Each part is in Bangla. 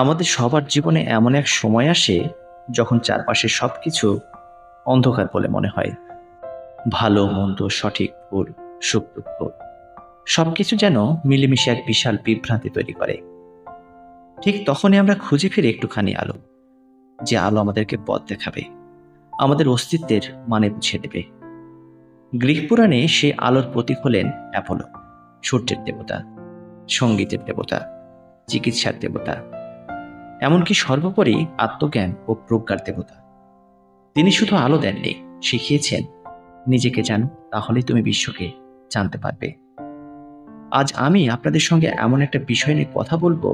আমাদের সবার জীবনে এমন এক সময় আসে যখন চারপাশে সবকিছু অন্ধকার বলে মনে হয়। ভালো মন্দ, সঠিক ভুল, সুখ দুঃখ সবকিছু যেন মিলেমিশে এক বিশাল বিভ্রান্তি তৈরি করে। ঠিক তখনই আমরা খুঁজে ফিরি একটুখানি আলো, যে আলো আমাদেরকে পথ দেখাবে, আমাদের অস্তিত্বের মানে বুঝিয়ে দেবে। গ্রিক পুরাণে সেই আলোর প্রতীক হলেন অ্যাপোলো, সূর্যের দেবতা, সঙ্গীতের দেবতা, চিকিৎসার দেবতা, এমনকি সর্বোপরি আত্মজ্ঞান ও প্রজ্ঞার দেবতা। তিনি শুধু আলো দেননি, শিখিয়েছেন নিজেকে জানো, তাহলেই তুমি বিশ্বকে জানতে পারবে। আজ আমি আপনাদের সঙ্গে এমন একটা বিষয় নিয়ে কথা বলবো,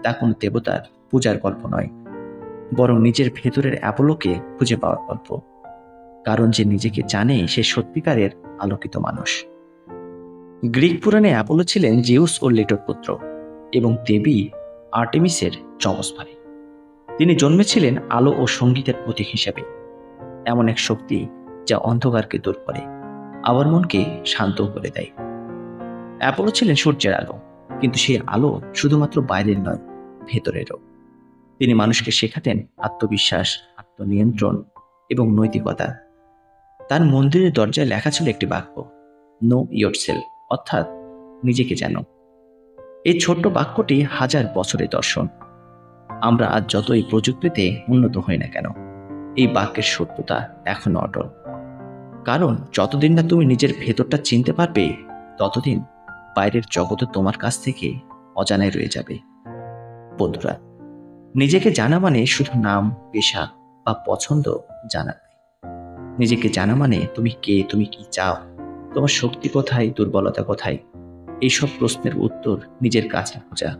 তা কোনো দেবতার পূজার গল্প নয়, বরং নিজের ভেতরের অ্যাপোলোকে খুঁজে পাওয়ার গল্প। কারণ যে নিজেকে জানে সে সত্যিকারের আলোকিত মানুষ। গ্রিক পুরাণে অ্যাপোলো ছিলেন জিউস ও লেটোর পুত্র এবং দেবী আর্টেমিসের যমজ ভাই। তিনি জন্মেছিলেন আলো ও সঙ্গীতের প্রতীক হিসেবে, এমন এক শক্তি যা অন্ধকারকে দূর করে, আবার মনকে শান্ত করে দেয়। অ্যাপোলো ছিলেন সূর্যের আলো, কিন্তু সেই আলো শুধুমাত্র বাইরের নয়, ভেতরেরও। তিনি মানুষকে শেখাতেন আত্মবিশ্বাস, আত্মনিয়ন্ত্রণ এবং নৈতিকতা। তার মন্দিরের দরজায় লেখা ছিল একটি বাক্য, নো ইয়োরসেলফ, অর্থাৎ নিজেকে জানো। এই ছোট্ট বাক্যটি হাজার বছরের দর্শন। আমরা আজ যতই প্রযুক্তিতে উন্নত হই না কেন, এই বাক্যের সত্যতা এখনো অটল। কারণ যতদিন না তুমি নিজের ভেতরটা চিনতে পারবে, ততদিন বাইরের জগৎ তোমার কাছ থেকে অজানায় রয়ে যাবে। বন্ধুরা, নিজেকে জানা মানে শুধু নাম, পেশা বা পছন্দ জানা নয়। নিজেকে জানা মানে তুমি কে, তুমি কি চাও, তোমার শক্তি কোথায়, দুর্বলতা কোথায়, এইসব প্রশ্নের উত্তর নিজের কাছে খোঁজা।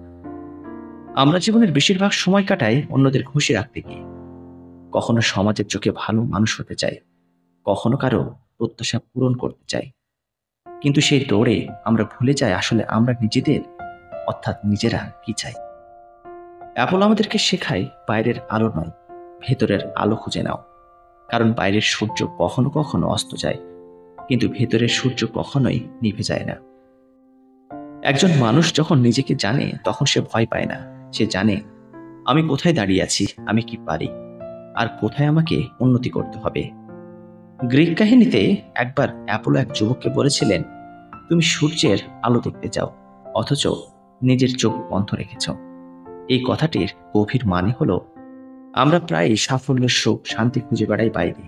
আমরা জীবনের বেশিরভাগ সময় কাটাই অন্যদের খুশি রাখতে গিয়ে। কখনো সমাজের চোখে ভালো মানুষ হতে চাই, কখনো কারো প্রত্যাশা পূরণ করতে চাই। কিন্তু সেই দৌড়ে আমরা ভুলে যাই আসলে আমরা নিজেদের, অর্থাৎ নিজেরা কি চাই। অ্যাপল আমাদেরকে শেখায় বাইরের আলো নয়, ভেতরের আলো খুঁজে নাও। কারণ বাইরের সূর্য কখনো কখনো অস্ত যায়, কিন্তু ভেতরের সূর্য কখনোই নিভে যায় না। একজন মানুষ যখন নিজেকে জানে, তখন সে ভয় পায় না। সে জানে আমি কোথায় দাঁড়িয়ে আছি, আমি কি পারি, আর কোথায় আমাকে উন্নতি করতে হবে। গ্রিক কাহিনীতে একবার অ্যাপোলো এক যুবককে বলেছিলেন, তুমি সূর্যের আলো দেখতে চাও, অথচ নিজের চোখ বন্ধ রেখেছ। এই কথাটির গভীর মানে হলো, আমরা প্রায় সাফল্য, সুখ, শান্তি খুঁজে বেড়াই বাইরে,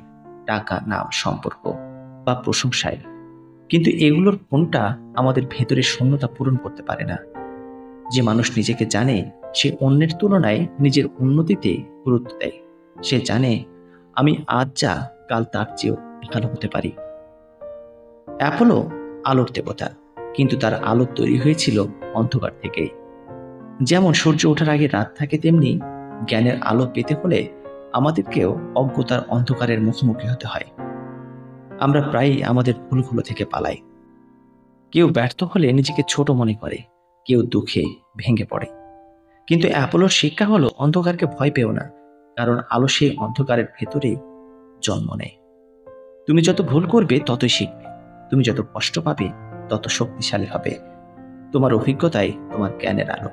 টাকা, নাম, সম্পর্ক বা প্রশংসায়। কিন্তু এগুলোর কোনটা আমাদের ভেতরের শূন্যতা পূরণ করতে পারে না। যে মানুষ নিজেকে জানে, সে অন্যের তুলনায় নিজের উন্নতিতে গুরুত্ব দেয়। সে জানে আমি আজ যা, কাল তার চেয়েও ভালো হতে পারি। অ্যাপোলো আলোর দেবতা, কিন্তু তার আলো তৈরি হয়েছিল অন্ধকার থেকে। যেমন সূর্য ওঠার আগে রাত থাকে, তেমনি জ্ঞানের আলো পেতে হলে আমাদেরকেও অজ্ঞতার অন্ধকারের মুখোমুখি হতে হয়। আমরা প্রায়ই আমাদের ভুলগুলো থেকে পালাই। কেউ ব্যর্থ হলে নিজেকে ছোট মনে করে, কেউ দুঃখে ভেঙে পড়ে। কিন্তু অ্যাপোলোর শিক্ষা হলো, অন্ধকারকে ভয় পেও না, কারণ আলো সেই অন্ধকারের ভেতরেই জন্ম নেয়। তুমি যত ভুল করবে ততই শিখবে, তুমি যত কষ্ট পাবে তত শক্তিশালী হবে। তোমার অভিজ্ঞতাই তোমার জ্ঞানের আলো।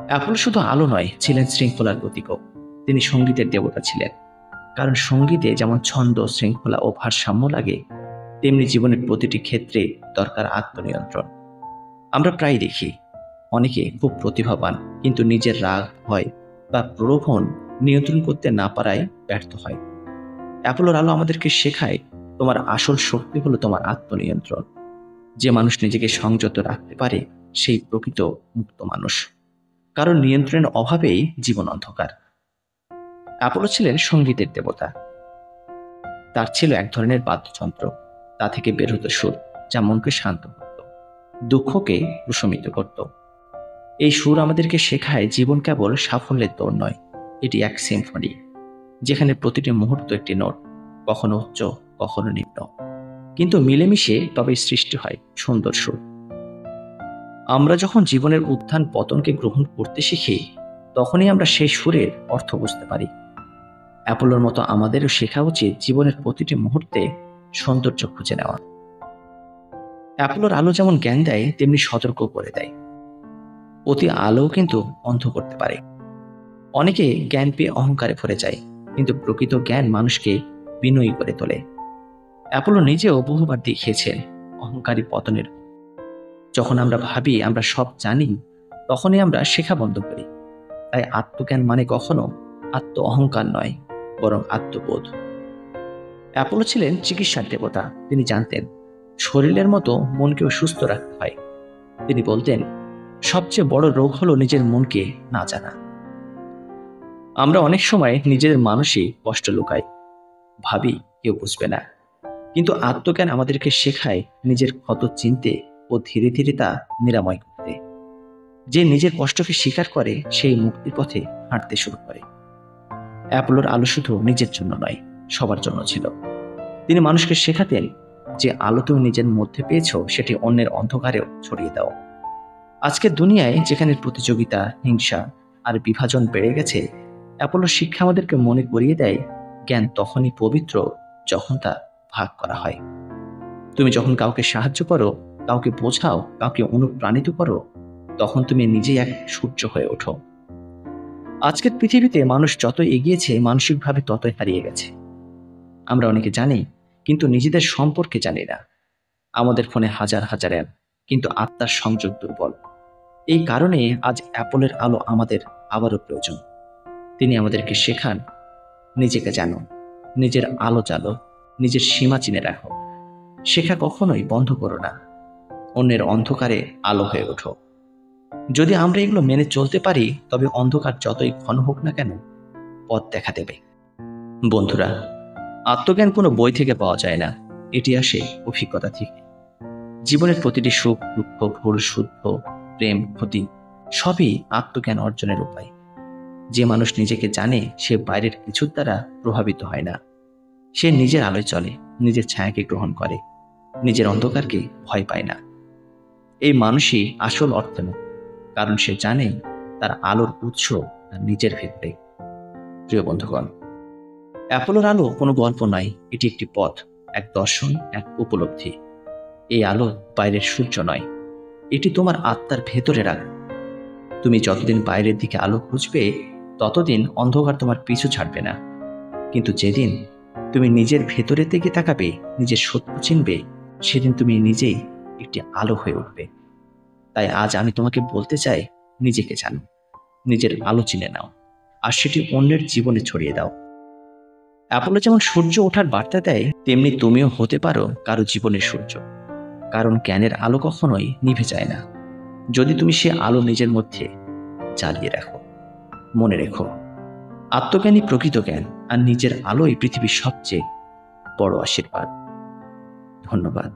অ্যাপোলো শুধু আলো নয়, ছিলেন শৃঙ্খলার প্রতীকও। তিনি সঙ্গীতের দেবতা ছিলেন, কারণ সঙ্গীতে যেমন ছন্দ, শৃঙ্খলা ও ভারসাম্য লাগে, তেমনি জীবনের প্রতিটি ক্ষেত্রে দরকার আত্মনিয়ন্ত্রণ। আমরা প্রায় দেখি অনেকে খুব প্রতিভাবান, কিন্তু নিজের রাগ, ভয় বা প্রলোভন নিয়ন্ত্রণ করতে না পারায় ব্যর্থ হয়। অ্যাপোলোর আলো আমাদেরকে শেখায়, তোমার আসল শক্তি হলো তোমার আত্মনিয়ন্ত্রণ। যে মানুষ নিজেকে সংযত রাখতে পারে, সেই প্রকৃত মুক্ত মানুষ। কারণ নিয়ন্ত্রণের অভাবেই জীবন অন্ধকার। অ্যাপোলো ছিলেন সঙ্গীতের দেবতা। তার ছিল এক ধরনের বাদ্যযন্ত্র, তা থেকে বের হতো সুর, যা মনকে শান্ত করত, দুঃখকে প্রশমিত করত। এই সুর আমাদেরকে শেখায় জীবন কেবল সাফল্যের দৌড় নয়, এটি এক সিম্ফনি, যেখানে প্রতিটি মুহূর্ত একটি নোট, কখনো উচ্চ, কখনো নিম্ন, কিন্তু মিলেমিশে তবে সৃষ্টি হয় সুন্দর সুর। আমরা যখন জীবনের উত্থান পতনকে গ্রহণ করতে শিখি, তখনই আমরা সেই সুরের অর্থ বুঝতে পারি। অ্যাপোলোর মতো আমাদেরও শেখা উচিত জীবনের প্রতিটি মুহূর্তে সৌন্দর্য খুঁজে নেওয়া। অ্যাপোলোর আলো যেমন জ্ঞান দেয়, তেমনি সতর্ক করে দেয়। অতি আলো কিন্তু অন্ধ করতে পারে। অনেকে জ্ঞান পেয়ে অহংকারে ভরে যায়, কিন্তু প্রকৃত জ্ঞান মানুষকে বিনয়ী করে তোলে। অ্যাপোলো নিজেও বহুবার দেখিয়েছেন অহংকারী পতনের। যখন আমরা ভাবি আমরা সব জানি, তখনই আমরা শেখা বন্ধ করি। তাই আত্মজ্ঞান মানে কখনো আত্ম অহংকার নয়, বরং আত্মবোধ। অ্যাপোলো ছিলেন চিকিৎসার দেবতা। তিনি জানতেন শরীরের মতো মনকেও সুস্থ রাখতে হয়। তিনি বলতেন, সবচেয়ে বড় রোগ হলো নিজের মনকে না জানা। আমরা অনেক সময় নিজেদের মানসিক কষ্ট লুকাই, ভাবি কেউ বুঝবে না। কিন্তু আত্মজ্ঞান আমাদেরকে শেখায় নিজের ক্ষত চিনতে ও ধীরে ধীরে তা নিরাময় করতে। যে নিজের কষ্টকে স্বীকার করে সেই মুক্তির পথে হাঁটতে শুরু করে। অ্যাপোলোর আলো শুধু নিজের জন্য নয়, সবার জন্য ছিল। তিনি মানুষকে শেখাতেন যে আলো তুমি নিজের মধ্যে পেয়েছো, সেটি অন্যের অন্ধকারেও ছড়িয়ে দাও। আজকের দুনিয়ায় যেখানে প্রতিযোগিতা, হিংসা আর বিভাজন বেড়ে গেছে, অ্যাপোলোর শিক্ষা আমাদেরকে মনে করিয়ে দেয় জ্ঞান তখনই পবিত্র যখন তা ভাগ করা হয়। তুমি যখন কাউকে সাহায্য করো, কাউকে বোঝাও, কাউকে অনুপ্রাণিত করো, তখন তুমি নিজেই এক সূর্য হয়ে ওঠো। আজকের পৃথিবীতে মানুষ যত এগিয়েছে, মানসিকভাবে ততই হারিয়ে গেছে। আমরা অনেকে জানি, কিন্তু নিজেদের সম্পর্কে জানি না। আমাদের ফোনে হাজার হাজার অ্যাপ, কিন্তু আত্মার সংযোগ দুর্বল। এই কারণে আজ অ্যাপলের আলো আমাদের আবারও প্রয়োজন। তিনি আমাদেরকে শেখান, নিজেকে জানো, নিজের আলো জ্বালো, নিজের সীমা চিনে রাখো। শেখা কখনোই বন্ধ করো না, অন্যের অন্ধকারে আলো হয়ে ওঠো। যদি আমরা এগুলো মেনে চলতে পারি, তবে অন্ধকার যতই ঘন হোক না কেন, পথ দেখা দেবে। বন্ধুরা, আত্মজ্ঞান কোনো বই থেকে পাওয়া যায় না, এটি আসে অভিজ্ঞতা থেকে। জীবনের প্রতিটি সুখ, দুঃখ, ভুল, শুদ্ধ, প্রেম, ক্ষতি সবই আত্মজ্ঞান অর্জনের উপায়। যে মানুষ নিজেকে জানে, সে বাইরের কিছুর দ্বারা প্রভাবিত হয় না। সে নিজের আলোয় চলে, নিজের ছায়াকে গ্রহণ করে, নিজের অন্ধকারকে ভয় পায় না। এই মানুষই আসল অর্থে মুক্ত, কারণ সে জানে তার আলোর উৎস তার নিজের ভেতরে। প্রিয় বন্ধুগণ, অ্যাপোলোর আলো কোনো গল্প নয়, এটি একটি পথ, এক দর্শন, এক উপলব্ধি। এই আলো বাইরের সূর্য নয়, এটি তোমার আত্মার ভেতরে রাখো। তুমি যতদিন বাইরের দিকে আলো খুঁজবে, ততদিন অন্ধকার তোমার পিছু ছাড়বে না। কিন্তু যেদিন তুমি নিজের ভেতরের দিকে তাকাবে, নিজের সত্য চিনবে, সেদিন তুমি নিজেই একটি আলো হয়ে উঠবে। তাই আজ আমি তোমাকে বলতে চাই, নিজেকে জানো, নিজের আলো চিনে নাও, আর সেটি অন্যের জীবনে ছড়িয়ে দাও। অ্যাপোলো যেমন সূর্য ওঠার বার্তা দেয়, তেমনি তুমিও হতে পারো কারো জীবনের সূর্য। কারণ জ্ঞানের আলো কখনোই নিভে যায় না, যদি তুমি সে আলো নিজের মধ্যে জ্বালিয়ে রাখো। মনে রেখো, আত্মজ্ঞানই প্রকৃত জ্ঞান, আর নিজের আলোই পৃথিবীর সবচেয়ে বড় আশীর্বাদ। ধন্যবাদ।